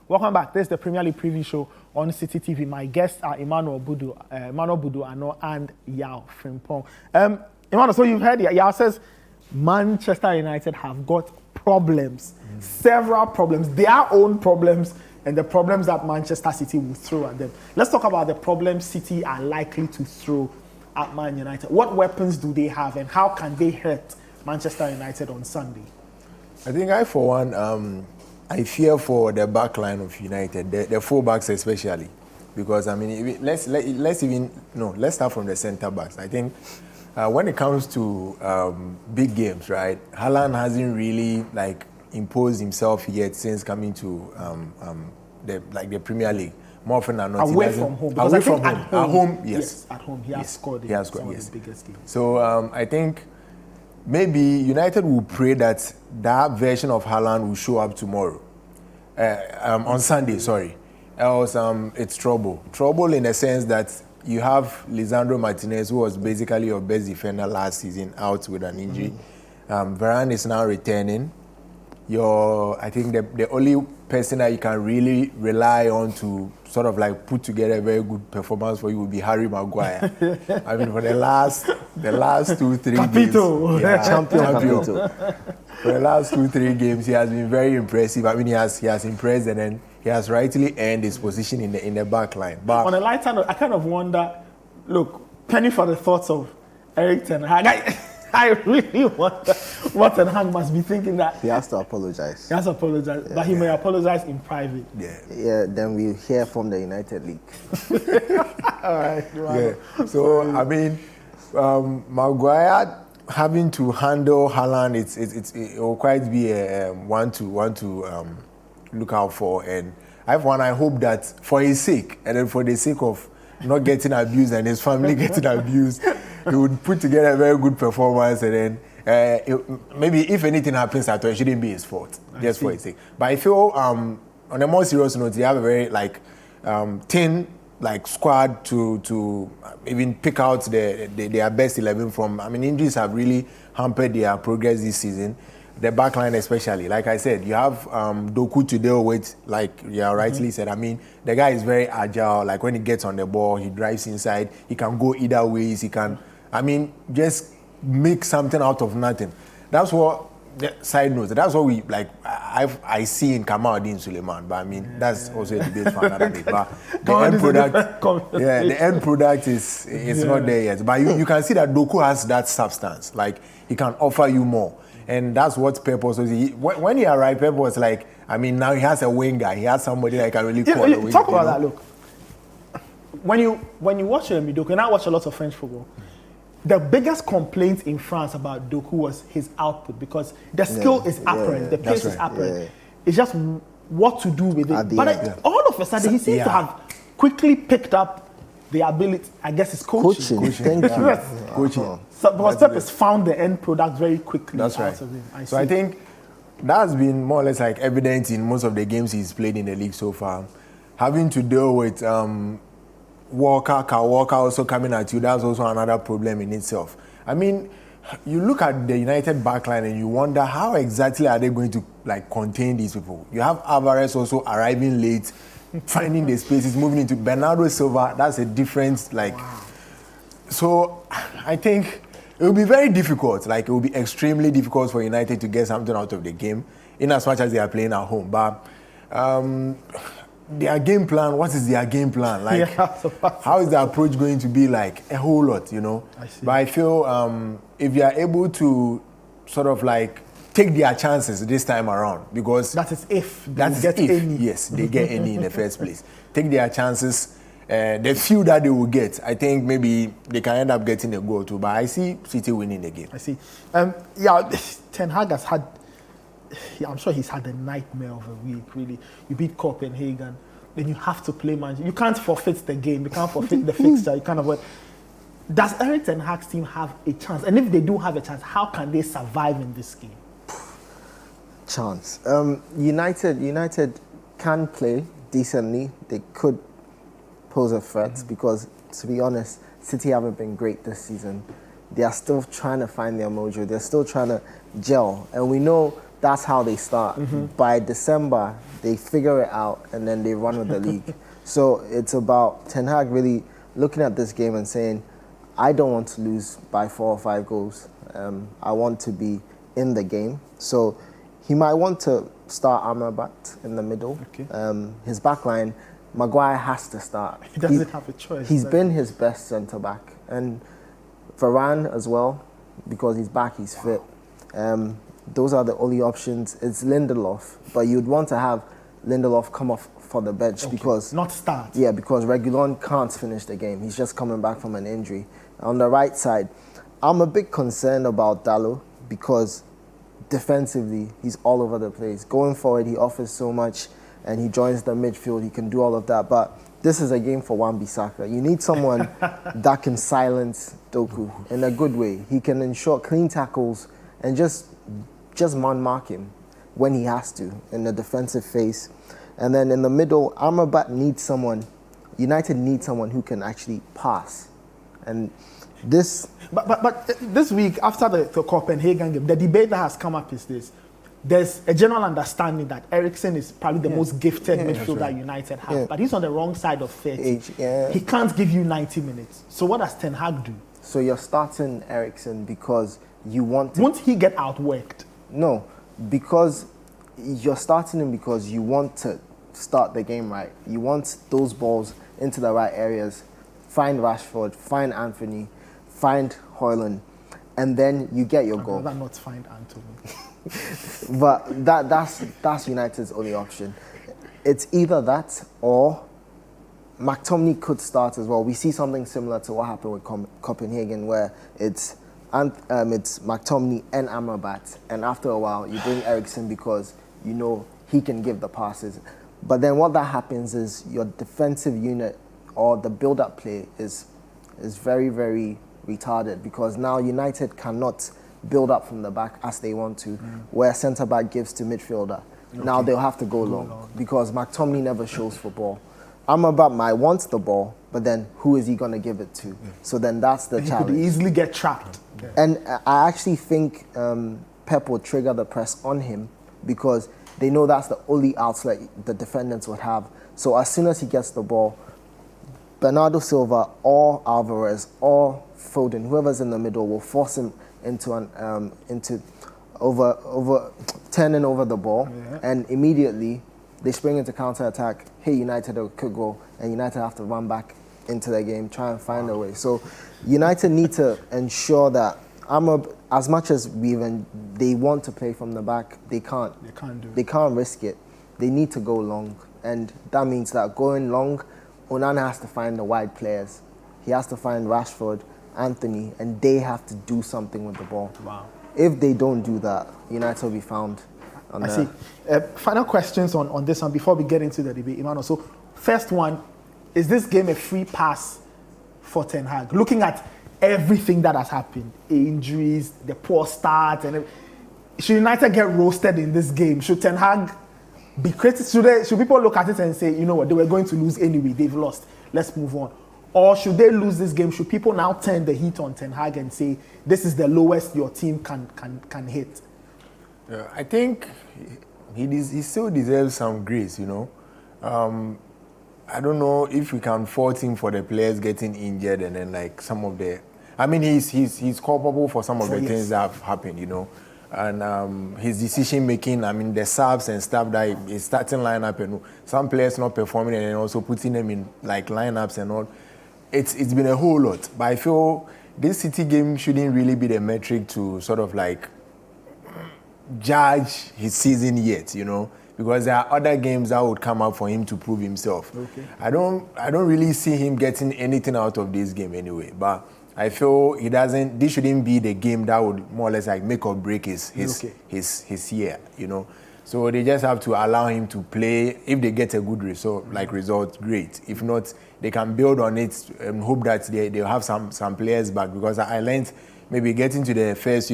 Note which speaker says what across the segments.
Speaker 1: Welcome back. This is the Premier League preview show on Citi TV. My guests are Emmanuel Budu Ano and Yao Frimpong. Emmanuel, so you've heard it. Yao says Manchester United have got problems, several problems, their own problems, and the problems that Manchester City will throw at them. Let's talk about the problems City are likely to throw at Man United. What weapons do they have, and how can they hurt Manchester United on Sunday?
Speaker 2: I think for one, I fear for the back line of United, the full backs especially, because I mean, let's start from the centre backs. I think when it comes to big games, right, Haaland hasn't really imposed himself yet since coming to the Premier League. More often than not,
Speaker 1: away from home.
Speaker 2: Away from home.
Speaker 1: At home,
Speaker 2: yes.
Speaker 1: At home, he has scored in some of the biggest games.
Speaker 2: So I think maybe United will pray that version of Haaland will show up tomorrow, on Sunday. Sorry, else it's trouble. Trouble in the sense that you have Lisandro Martinez, who was basically your best defender last season, out with an injury. Varane is now returning. I think the only person that you can really rely on to sort of put together a very good performance for you will be Harry Maguire. I mean, for the last 2-3 games, champion. For the last 2-3 games, he has been very impressive. I mean, he has impressed, and then he has rightly earned his position in the back line. But
Speaker 1: on a lighter note, I kind of wonder. Look, penny for the thoughts of Erik ten Hag. I really wonder what Ten Hag must be thinking that
Speaker 3: he has to apologize.
Speaker 1: He has to apologize, but he may apologize in private.
Speaker 3: Yeah. Then we'll hear from the United League.
Speaker 1: All right.
Speaker 2: Yeah. So I mean, Maguire having to handle Haaland, it will quite be a one to look out for. And I hope that for his sake, and then for the sake of not getting abused and his family getting abused, he would put together a very good performance, and then maybe if anything happens at all, it shouldn't be his fault, just for his sake. But I feel on a more serious note, they have a very thin squad to even pick out their best 11 from. I mean, injuries have really hampered their progress this season. The back line especially, like I said, you have Doku to deal with, rightly said. I mean, the guy is very agile. Like when he gets on the ball, he drives inside. He can go either ways. He can, just make something out of nothing. That's what, side note, that's what we, I see in Kamaldeen Suleiman. But I mean, that's also a debate for another day. But the end product is not there yet. But you can see that Doku has that substance. He can offer you more. And that's what Pep was. When he arrived, Pep was now he has a winger. He has somebody that can really call a winger.
Speaker 1: Talk about that, look. When you watch Doku, and I watch a lot of French football, the biggest complaint in France about Doku was his output, because the skill is apparent, the pace is apparent. Yeah. It's just what to do with it. But all of a sudden, he seems to have quickly picked up the ability. I guess it's coaching.
Speaker 3: Thank you.
Speaker 2: Coaching.
Speaker 1: So, because Pep has found the end product very quickly.
Speaker 2: That's right. I think that's been more or less evident in most of the games he's played in the league so far. Having to deal with Walker also coming at you, that's also another problem in itself. I mean, you look at the United backline and you wonder how exactly are they going to contain these people. You have Alvarez also arriving late, finding the spaces, moving into Bernardo Silva. That's a different Wow. So I think it will be very difficult. It will be extremely difficult for United to get something out of the game, in as much as they are playing at home. But their game plan, what is their game plan? How is the approach going to be? A whole lot,
Speaker 1: I see.
Speaker 2: But I feel if you are able to sort of take their chances this time around, because
Speaker 1: that is if they get any.
Speaker 2: Yes, they get any in the first place. Take their chances. The few that they will get, I think maybe they can end up getting a goal too. But I see City winning the game.
Speaker 1: I see. Ten Hag has had. I'm sure he's had a nightmare of a week. Really, you beat Copenhagen, then you have to play Manchester. You can't forfeit the game. You can't forfeit the fixture. You kind of. Does Erik ten Hag's team have a chance? And if they do have a chance, how can they survive in this game?
Speaker 3: Chance. United can play decently. They could pose a threat because, to be honest, City haven't been great this season. They are still trying to find their mojo. They're still trying to gel. And we know that's how they start. By December, they figure it out and then they run with the league. So it's about Ten Hag really looking at this game and saying, I don't want to lose by 4 or 5 goals. I want to be in the game. So he might want to start Amrabat in the middle.
Speaker 1: Okay.
Speaker 3: His back line, Maguire has to start.
Speaker 1: He doesn't have a choice.
Speaker 3: He's been his best centre-back. And Varane as well, because he's back, he's fit. Those are the only options. It's Lindelof, but you'd want to have Lindelof come off for the bench because...
Speaker 1: Not start.
Speaker 3: Yeah, because Reguilon can't finish the game. He's just coming back from an injury. On the right side, I'm a bit concerned about Dalot because defensively, he's all over the place. Going forward, he offers so much and he joins the midfield. He can do all of that. But this is a game for Wan-Bissaka. You need someone that can silence Doku in a good way. He can ensure clean tackles and just man-mark him when he has to in the defensive phase. And then in the middle, Amrabat needs someone, United needs someone who can actually pass. And this...
Speaker 1: But this week, after the Copenhagen game, the debate that has come up is this. There's a general understanding that Eriksen is probably the most gifted midfielder United have, but he's on the wrong side of 30. He can't give you 90 minutes. So what does Ten Hag do?
Speaker 3: So you're starting Eriksen because you want to...
Speaker 1: Won't he get outworked?
Speaker 3: No, because you're starting him because you want to start the game right. You want those balls into the right areas. Find Rashford, find Anthony, find Højlund, and then you get your goal.
Speaker 1: I'd rather not find Anthony.
Speaker 3: But that's United's only option. It's either that or McTominay could start as well. We see something similar to what happened with Copenhagen, where it's McTominay and Amrabat, and after a while you bring Eriksen because you know he can give the passes. But then what that happens is your defensive unit or the build-up play is very, very retarded because now United cannot build up from the back as they want to, where centre-back gives to midfielder. Now they'll have to go long because McTominay never shows for ball. Amrabat might want the ball, but then who is he going to give it to? So then that's the challenge.
Speaker 1: He could easily get trapped.
Speaker 3: And I actually think Pep will trigger the press on him because they know that's the only outlet the defendants would have. So as soon as he gets the ball, Bernardo Silva or Alvarez or Foden, whoever's in the middle, will force him into turning over the ball, and immediately they spring into counter-attack, hit United a quick goal, and United have to run back into the game, try and find a way. So United need to ensure that as much as they want to play from the back, they can't. They can't risk it. They need to go long, and that means that going long, Onana has to find the wide players. He has to find Rashford, Anthony, and they have to do something with the ball.
Speaker 1: Wow.
Speaker 3: If they don't do that, United will be found.
Speaker 1: I see. Final questions on this one before we get into the debate, Emmanuel. So, first one, is this game a free pass for Ten Hag? Looking at everything that has happened, injuries, the poor start, and should United get roasted in this game? Should Ten Hag be critical? Should people look at it and say, you know what, they were going to lose anyway, they've lost, let's move on? Or should they lose this game? Should people now turn the heat on Ten Hag and say, this is the lowest your team can hit?
Speaker 2: I think he still deserves some grace, you know. I don't know if we can fault him for the players getting injured and then like some of the... I mean, he's culpable for some of the things that have happened, you know. And his decision making, I mean, the subs and stuff that he's starting lineup and some players not performing and then also putting them in like lineups and all. It's been a whole lot. But I feel this City game shouldn't really be the metric to sort of like judge his season yet, you know, because there are other games that would come up for him to prove himself. Okay. I don't really see him getting anything out of this game anyway. But I feel this shouldn't be the game that would more or less like make or break his year, you know. So they just have to allow him to play. If they get a good result, great. If not, they can build on it and hope that they'll have some players back. Because I learned maybe getting to the first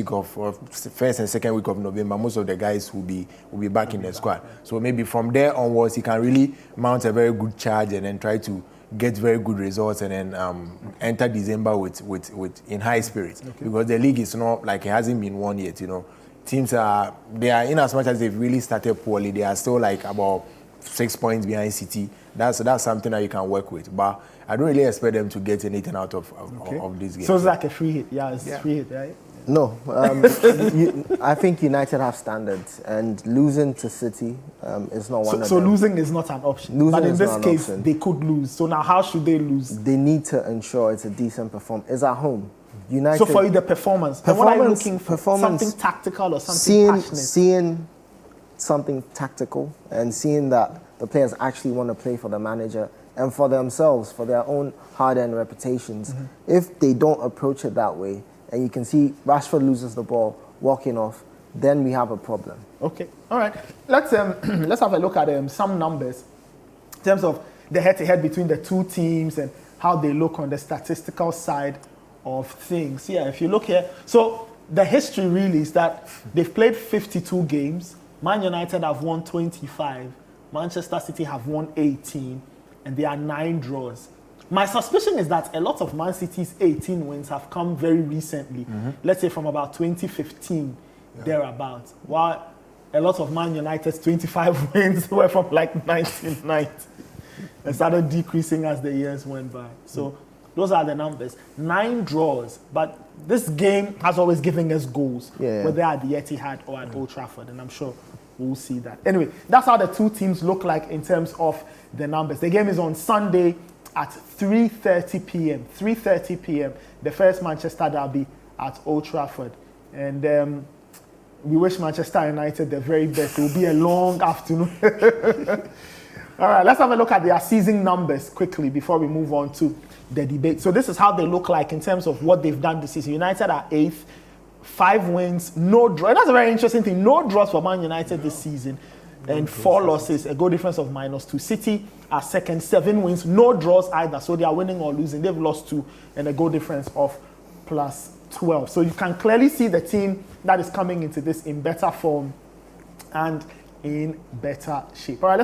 Speaker 2: and second week of November, most of the guys will be back in the squad. So maybe from there onwards, he can really mount a very good charge and then try to get very good results and then enter December with in high spirits. Okay. Because the league is not like it hasn't been won yet, you know. teams are in as much as they've really started poorly, they are still like about 6 points behind Citi. That's something that you can work with. But I don't really expect them to get anything out of this game.
Speaker 1: So it's like a free hit. Yeah, it's a free hit, right?
Speaker 3: No, I think United have standards, and losing to City is not one of them.
Speaker 1: So losing is not an option. But in this case, they could lose. So now, how should they lose?
Speaker 3: They need to ensure it's a decent performance. It's at home. United.
Speaker 1: So for you, the performance. And what are you looking for? Something tactical or something passionate?
Speaker 3: Seeing something tactical and seeing that the players actually want to play for the manager and for themselves, for their own hard-earned reputations. Mm-hmm. If they don't approach it that way, and you can see Rashford loses the ball, walking off, then we have a problem.
Speaker 1: Okay, all right. Let's have a look at some numbers in terms of the head-to-head between the two teams and how they look on the statistical side of things. Yeah, if you look here, so the history really is that they've played 52 games. Man United have won 25. Manchester City have won 18, and there are 9 draws. My suspicion is that a lot of Man City's 18 wins have come very recently. Mm-hmm. Let's say from about 2015, thereabouts. While a lot of Man United's 25 wins were from like 1990 and started decreasing as the years went by. So those are the numbers. 9 draws, but this game has always given us goals, whether at the Etihad or at Old Trafford, and I'm sure we'll see that. Anyway, that's how the two teams look like in terms of the numbers. The game is on Sunday at 3:30 p.m. 3:30 p.m. The first Manchester derby at Old Trafford. And we wish Manchester United the very best. It will be a long afternoon. All right, let's have a look at their season numbers quickly before we move on to the debate. So this is how they look like in terms of what they've done this season. United are 8th, 5 wins, no draw. That's a very interesting thing. No draws for Man United this season. And 4 losses, a goal difference of -2. City are second, 7 wins, no draws either. So they are winning or losing. They've lost 2 and a goal difference of +12. So you can clearly see the team that is coming into this in better form and in better shape. All right, let's